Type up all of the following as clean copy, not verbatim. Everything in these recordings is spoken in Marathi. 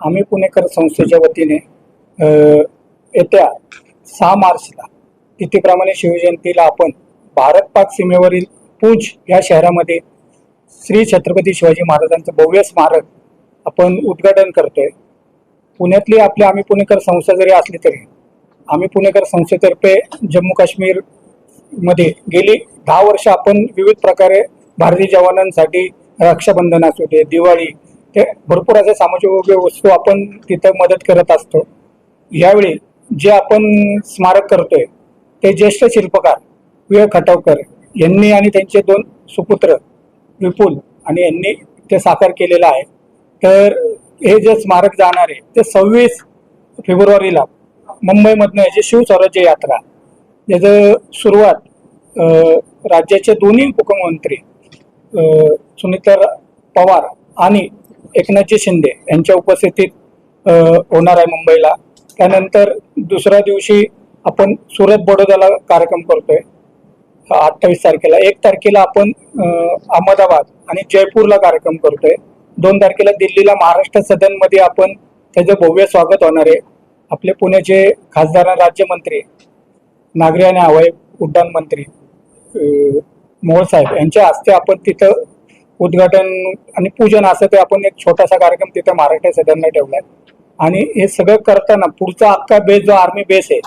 आम्ही पुणेकर संस्थेच्या वतीने येत्या 6 मार्चला तिथीप्रमाणे शिवजयंतीला आपण भारत पाक सीमेवरील पूंछ या शहरामध्ये श्री छत्रपती शिवाजी महाराजांचं भव्य स्मारक आपण उद्घाटन करतोय। पुण्यातली आम्ही पुणेकर संस्था जरी असली तरी आम्ही पुणेकर संस्थेतर्फे जम्मू काश्मीर मध्ये गेली 10 वर्ष आपण विविध प्रकारे भारतीय जवानांसाठी रक्षाबंधन असू दे, दिवाळी ते भरपूर असे सामाजिक वस्तू आपण तिथं मदत करत असतो। यावेळी जे आपण स्मारक करतोय ते ज्येष्ठ शिल्पकार विवेक खटावकर यांनी आणि त्यांचे 2 सुपुत्र विपुल आणि यांनी ते साकार केलेलं आहे। तर हे जे स्मारक जाणार आहे ते 26 फेब्रुवारीला मुंबईमधनं याची शिवस्वराज्य यात्रा याचं सुरुवात राज्याचे दोन्ही उपमुख्यमंत्री सुनीता पवार आणि एकनाथजी शिंदे यांच्या उपस्थितीत होणार आहे मुंबईला। त्यानंतर दुसऱ्या दिवशी आपण सुरत बडोद्याला कार्यक्रम करतोय 28 तारखेला। 1 तारखेला आपण अहमदाबाद आणि जयपूरला कार्यक्रम करतोय। 2 तारखेला दिल्लीला महाराष्ट्र सदनमध्ये आपण त्याचं भव्य स्वागत होणार आहे। आपले पुण्याचे खासदार राज्यमंत्री नागरी आणि हवाई उड्डाण मंत्री मोहोळ साहेब यांच्या हस्ते आपण तिथं उद्घाटन आणि पूजन असं ते आपण एक छोटासा कार्यक्रम तिथं महाराष्ट्र सदनला ठेवलाय। आणि हे सगळं करताना पुढचा अख्खा बेस जो आर्मी बेस आहे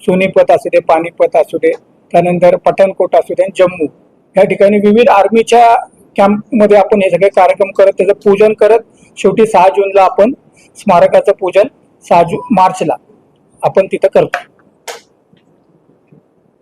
सोनीपत असू दे, पानिपत असू दे, त्यानंतर पठाणकोट असू दे, जम्मू या ठिकाणी विविध आर्मीच्या कॅम्पमध्ये आपण हे सगळे कार्यक्रम करत त्याचं पूजन करत शेवटी 6 जूनला आपण स्मारकाचं पूजन 6 मार्चला आपण तिथं करतो।